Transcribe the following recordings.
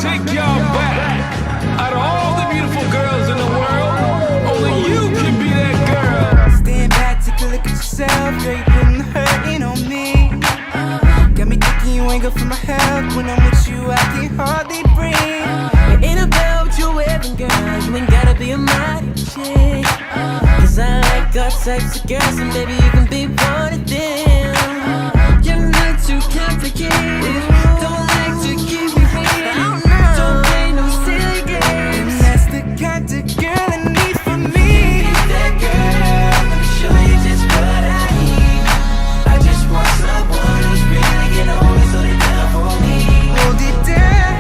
take y'all back. Out of all the beautiful girls in the world, only you can be that girl. Stand back, take a look at yourself. Girl, you putting the hurting on me. Got me thinking you ain't good for my health. When I'm with you, I can hardly breathe. It ain't about what you're wearing, girl. You ain't gotta be a model chick. Cause I like all types of girls, and baby, you can be one of them. You're not too complicated. Don't like to keep me waiting. Don't play no silly games. And that's the kind of girl I need for me. Be that girl, let me show you just what I need. I just want someone who's really gonna always hold it down for me. Hold it down.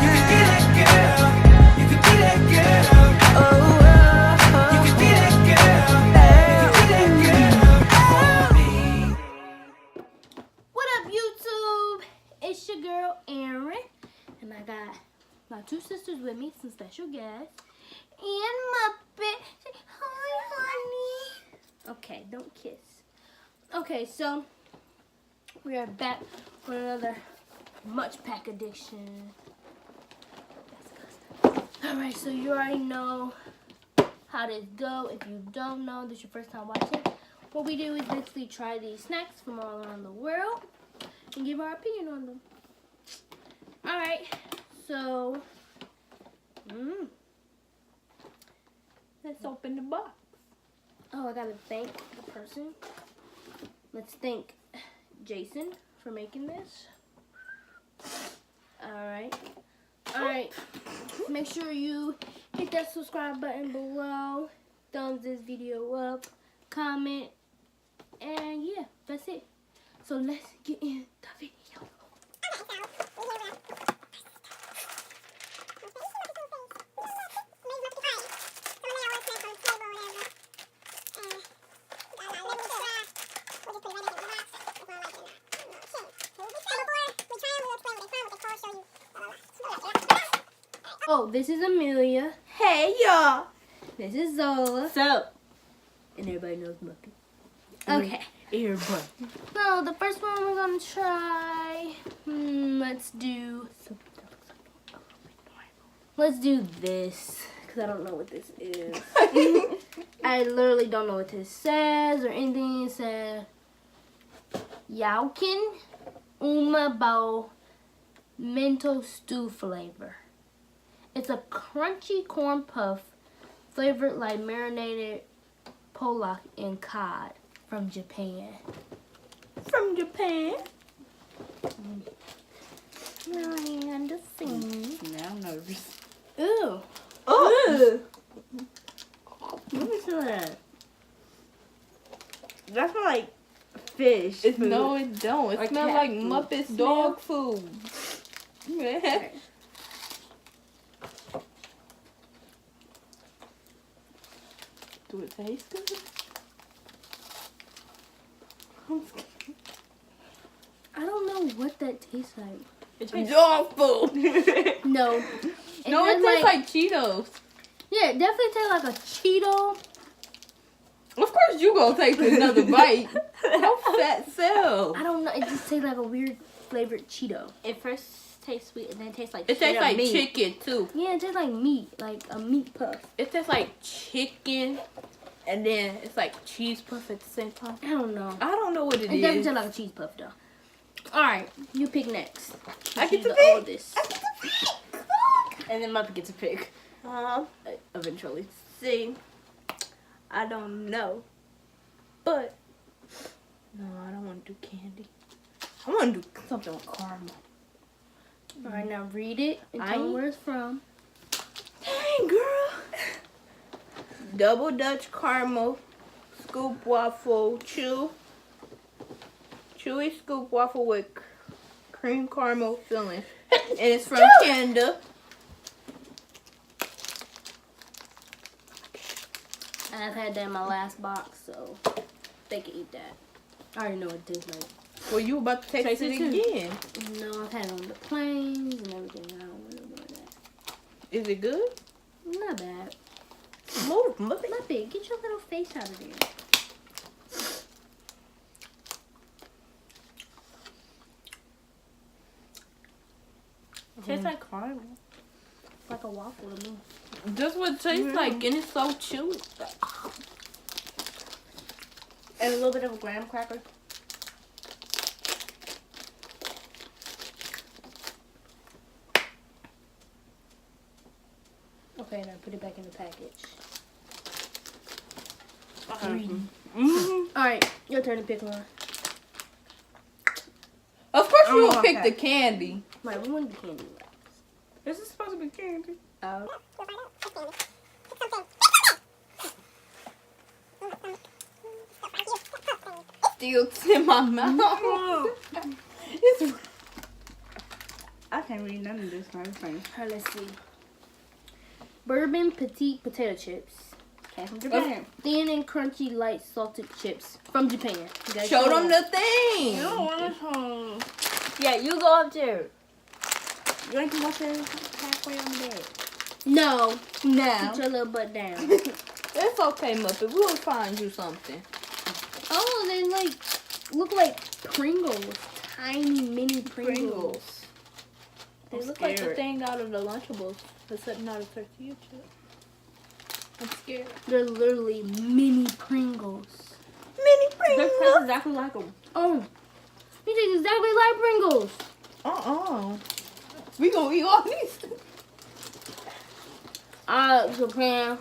You can be that girl. You can be that girl. Oh, you can be that girl. You can be that girl for me. What up, YouTube? It's your girl, Erin. And I got my two sisters with me, some special guests. And Muppet. Say hi, honey. Okay, don't kiss. Okay, so we are back with another Munch PAK addiction. Alright, so you already know how this go. If you don't know, this is your first time watching. What we do is basically try these snacks from all around the world and give our opinion on them. Alright, so let's open the box. Oh, I gotta thank the person. Let's thank Jason for making this. Alright. Make sure you hit that subscribe button below. Thumbs this video up. Comment. And yeah, that's it. So let's get in the video. Oh, this is Amelia. Hey y'all. This is Zola. So, And everybody knows Muppet. okay. Everybody. So the first one we're gonna try. Let's do this because I don't know what this is. I literally don't know what this says or anything. It says Yaukin Umabao Mento Stew flavor. It's a crunchy corn puff flavored like marinated pollock and cod from Japan. From Japan. Really understand. Now I'm nervous. Ooh. Oh. Let me smell that. That smells like fish. Food. No, it don't. It Or smells cat like food. Muppet's Smell? dog food. Okay. Do it taste good? I don't know what that tastes like. It tastes dog food. No. No, it tastes like Cheetos. Yeah, it definitely tastes like a Cheeto. Of course you gonna take another bite. How fat self. I don't know. It just tastes like a weird flavored Cheeto. It first tastes sweet and then it tastes like It tastes like meat. chicken too. Yeah, it tastes like meat, like a meat puff. It tastes like chicken, and then it's like cheese puff at the same time. I don't know. I don't know what It definitely is. tastes like a cheese puff though. Alright, you pick next. I get She's to the pick? oldest. I get to pick. And then Muppet gets a pick. Eventually. See, I don't know. But, No, I don't want to do candy. I want to do something with caramel. Alright, now read it and tell me where it's from. dang girl. Double Dutch caramel, scoop waffle, chewy scoop waffle with cream caramel filling. And it's from Canada. And I've had that in my last box, so they can eat that. I already know what it tastes like. Well, you about to taste it too. again. No, I've had it on the planes and everything. I don't really know that. Is it good? Not bad. Move, Muppet. Muppet, get your little face out of there. Tastes like caramel. like a waffle to me. That's what it tastes like, and it's so chewy. And a little bit of a graham cracker. Okay, now put it back in the package. Alright, your turn to pick one. Of course, you will okay. pick the candy. Right, we want the candy wraps. This is supposed to be candy. Oh. Still in my mouth. It's I can't read none of this kind of thing. Alright, let's see. Bourbon petite potato chips. Came from Japan. Thin and crunchy light salted chips from Japan. You gotta show them the thing. Yeah, you go up there. You ain't gonna sit halfway on the bed. No. Now Put your little butt down. it's okay, Muppet. We'll find you something. Oh, they like look like Pringles. Tiny mini Pringles. They I'm look like the scared. thing out of the Lunchables, except not a tortilla chip. I'm scared. They're literally mini Pringles. Mini They taste exactly like them. Oh, they taste exactly like Pringles. We gonna eat all these. Japan.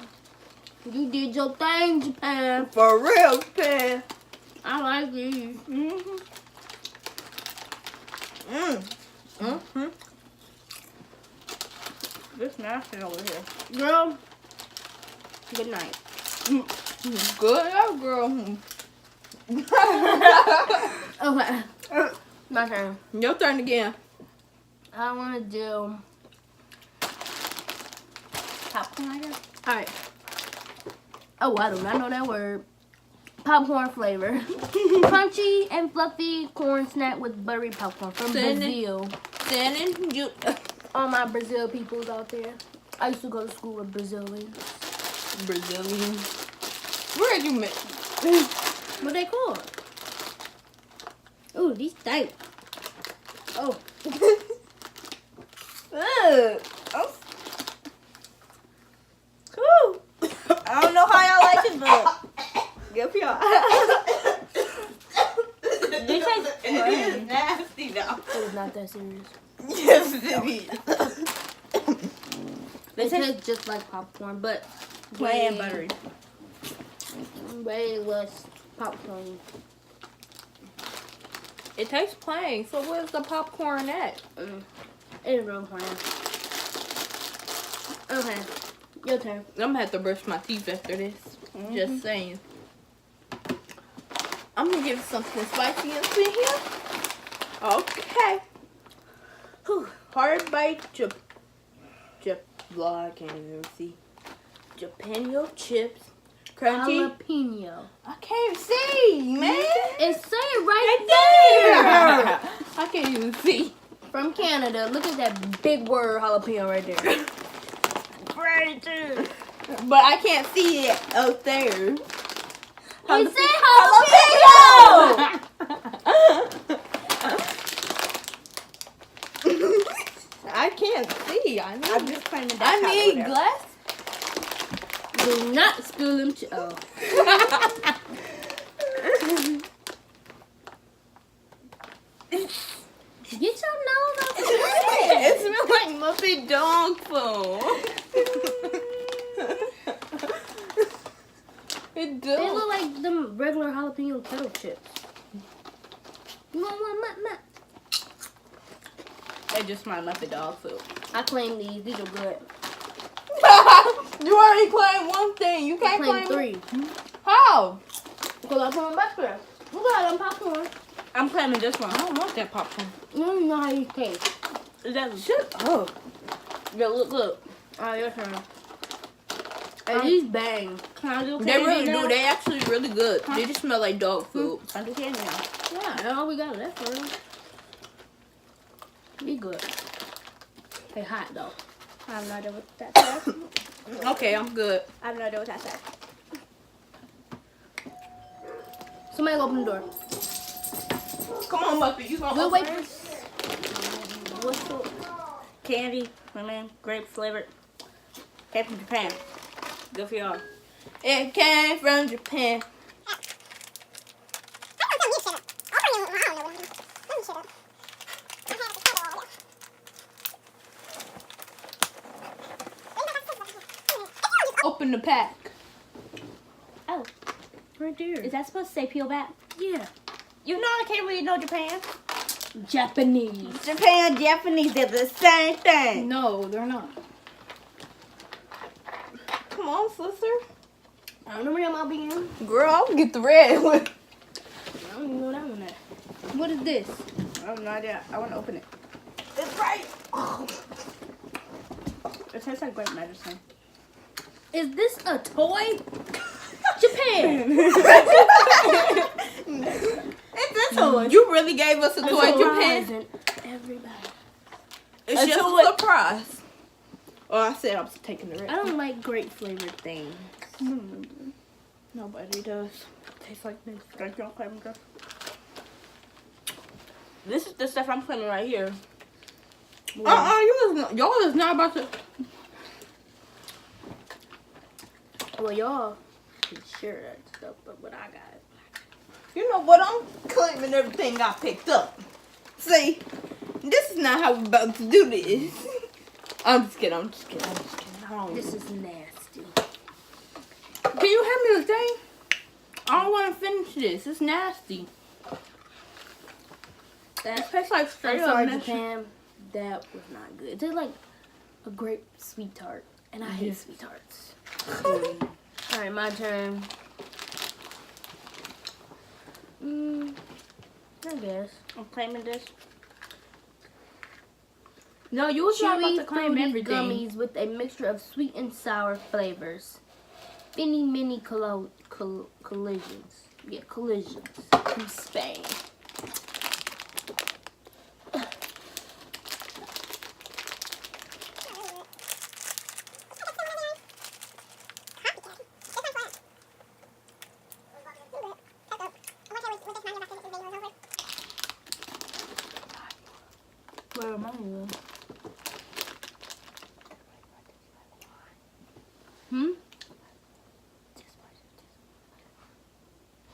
You did your thing, Japan. For real, Japan. I like these. This nasty over here. Girl, good night. Good job, girl. Okay. My turn. Your turn again. I want to do popcorn, I guess. Alright. Oh, I do not know that word. Popcorn flavor. Crunchy and fluffy corn snack with buttery popcorn from Brazil. Shannon, you. All my Brazil peoples out there. I used to go to school with Brazilians. Brazilian. Where did you meet? What they called? Ooh, these stink. Oh. Ugh. Oh. Whew. I don't know how y'all like it, but good for y'all. This is nasty now. It is not that serious. Yes, it is. It tastes just like popcorn, but Plain and buttery. way less popcorn. It tastes plain. So where's the popcorn at? It's real plain. Okay, your turn. I'm gonna have to brush my teeth after this. Just saying. I'm gonna give something spicy and sweet here. Okay. Whew. Hard bite well, I can't even see. Jalapeno chips. Crunchy. Jalapeno. I can't see, man. It's saying right there. I can't even see. From Canada. Look at that big word jalapeno right there. Right there. But I can't see it out there. It said jalapeno. I can't see. I I'm just playing the I need glass. Do not spill them. Oh. Get your nose out the way. It smells like Muppet dog food. It does. They look like them regular jalapeno kettle chips. You want one, Mutt? They just smell like the dog food. I claim these. These are good. You already claimed one thing. You I can't claim claim 3. How? Because I put them back there. Look at them popcorn. I'm claiming this one. I don't want that popcorn. You don't even know how you taste. Is that Shut up. yeah, look. Alright, your turn. And these bang. Can I do They candy really now? do. They actually really good. They just smell like dog food. I do candy now. Yeah, that's all we got left for them. Be good. They hot though. I have no idea what that says. Okay, I'm good. I have no idea what that says. Somebody open the door. Come on, Muppet. You gonna We'll open wait it? for... What's the... candy, lemon, grape flavored. Came from Japan. Good for y'all. It came from Japan. Open the pack. Oh, Right there. is that supposed to say peel back? Yeah. You know I can't really know Japan. Japanese. Japan, Japanese, they're the same thing. No, they're not. Come on, sister. I don't know where I'm being. Girl, I'll get the red one. I don't even know that one at. What is this? I have no idea. I want to open it. It's right. It tastes like grape medicine. Is this a toy? Japan. It's a toy. You really gave us a toy, Japan. Surprising everybody. It's A just toy. a surprise. Oh, I said I was taking the red. I don't like grape flavored things. Nobody does. Tastes like this. Like y'all claiming this. This is the stuff I'm claiming right here. Y'all is not about to. Well, y'all can share that stuff, but what I got. You know what? I'm claiming everything I picked up. See, this is not how we're about to do this. I'm just kidding. I'm just kidding. I don't. This is nasty. Can you hand me the thing? I don't want to finish this. It's nasty. It tastes like I'm straight up sorry, nasty. Japan. That was not good. It tastes like a grape sweet tart, and I hate sweet tarts. All right, my turn. I guess. I'm claiming this. No, you was not about Chewy, to claim fruity everything. gummies with a mixture of sweet and sour flavors. Mini collisions. Yeah, collisions. From Spain. Where am I going?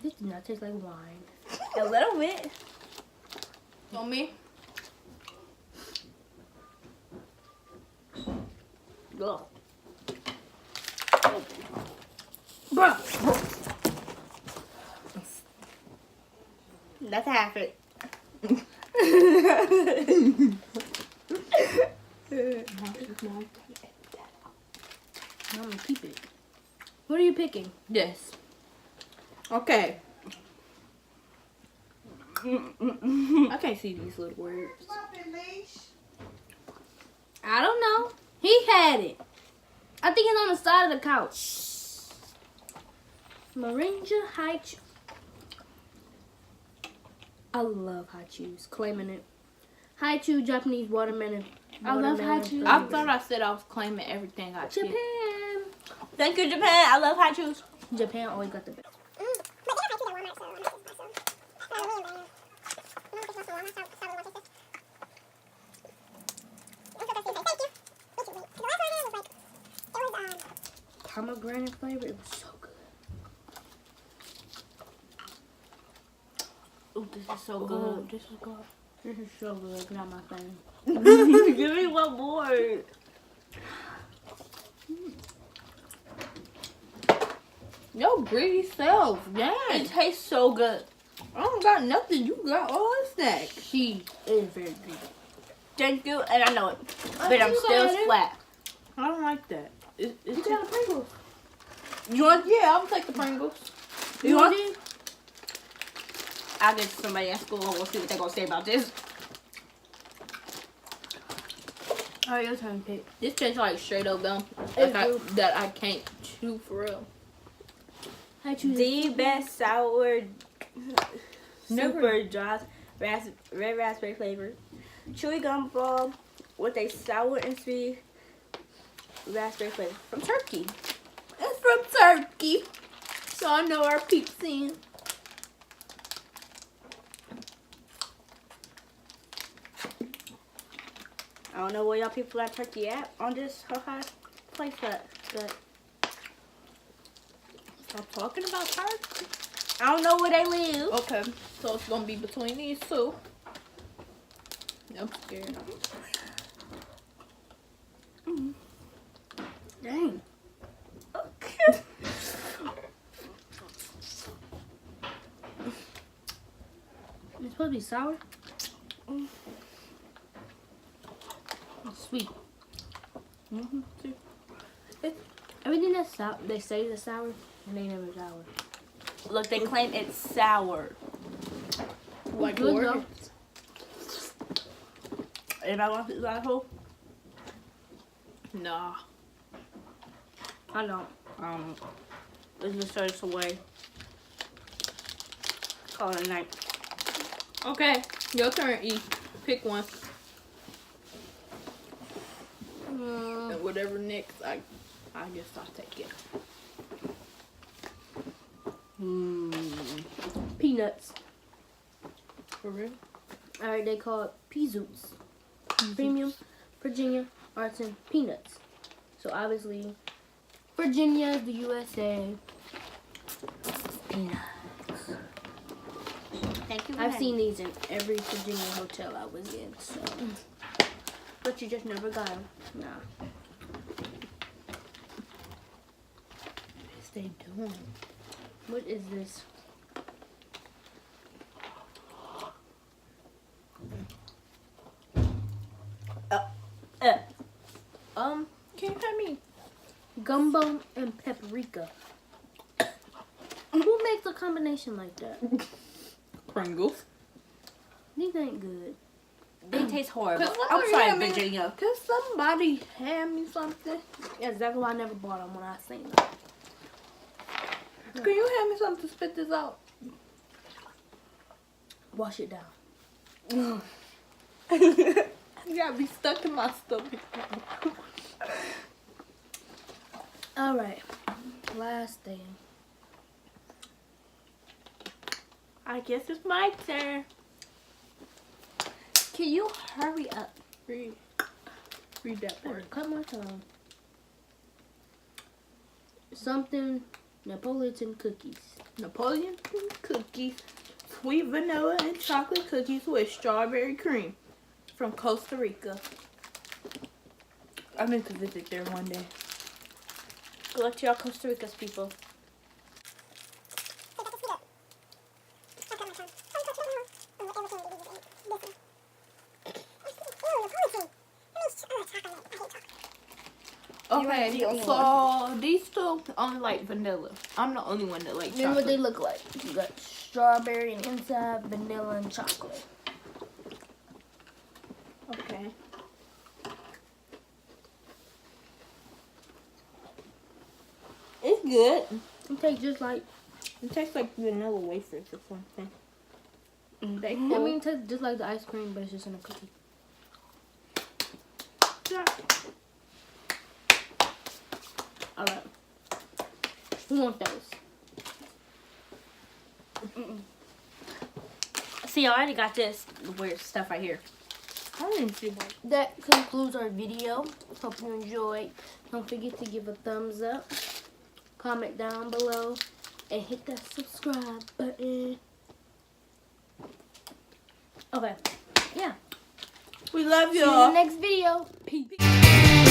This does not taste like wine. A little bit. On me? Ugh. Bruh. That's half it. I'm gonna keep it. What are you picking? Yes. Okay. I can't see these little words. I don't know. He had it. I think it's on the side of the couch. Moringa High Chew. I love High Chews. Claiming it. High Chew Japanese watermelon. I love High watermelon Chews. I flavors. thought I said I was claiming everything I picked. Japan. Thank you, Japan. I love high chews. Japan always got the best. Pomegranate flavor. It was so good. Ooh, this is so Oh, good. this is good. This is so good. Not my thing. Give me one more. Yo, greedy self. It Dang. tastes so good. I don't got nothing. You got all this stack. She is very good. Thank you, and I know it. I But I'm think still I did. flat. I don't like that. It's You got a Pringles. you want? Yeah, I'll take the Pringles. You want it? it? I'll get to somebody at school and we'll see what they're going to say about this. Alright, your turn, pick. This tastes like straight up gum. It Like do. that I can't chew for real. I choose The best sour, Never- super dry, red raspberry flavor. Chewy gum ball with a sour and sweet raspberry flavor from Turkey. It's from Turkey. So I know our peeps in. I don't know where y'all people got turkey at on this high place, but Stop talking about turkey. I don't know where they live. Okay, so it's gonna be between these two. I'm scared. Dang. Okay. It's supposed to be sour. It's sweet. See? Everything that's sour, they say is sour, and they never sour. Look, they claim it's sour. Like Good water. though. Anybody want to eat that whole? Nah. I don't. Let's just throw this away. Call it a night. Okay, your turn, E. Pick one. And whatever next, I guess I'll take it. Peanuts. For real? Alright, they call it Peazoots. Premium Virginia Artisan Peanuts. So obviously, Virginia, the USA. Peanuts. Thank you. I've seen these in every Virginia hotel I was in, so. But you just never got them. Nah. What is they doing? What is this? Can you tell me? Gumbo and paprika. Who makes a combination like that? Pringles. These ain't good. They taste horrible. Cause I'm sorry, somebody Virginia. Could somebody hand me something? That's exactly why I never bought them when I seen them. Can you hand me something to spit this out? Wash it down. You gotta be stuck in my stomach. Alright. Last thing. I guess it's my turn. Can you hurry up? Read that Better part. cut my tongue. Something Neapolitan cookies. Napoleon cookies, sweet vanilla and chocolate cookies with strawberry cream from Costa Rica. I meant to visit there one day. Good luck to y'all Costa Rica's people. Okay, so these two only like vanilla. I'm the only one that like Then what they chocolate. look like. You got strawberry and inside, vanilla and chocolate. Okay. It's good. It tastes just like, It tastes like vanilla wafers or something. They I mean, it tastes just like the ice cream, but it's just in a cookie. Alright. Who wants those? See, I already got this weird stuff right here. I didn't see one. That concludes our video. Hope you enjoyed. Don't forget to give a thumbs up, comment down below, and hit that subscribe button. Okay. Yeah. We love See you in the y'all. next video. Peace.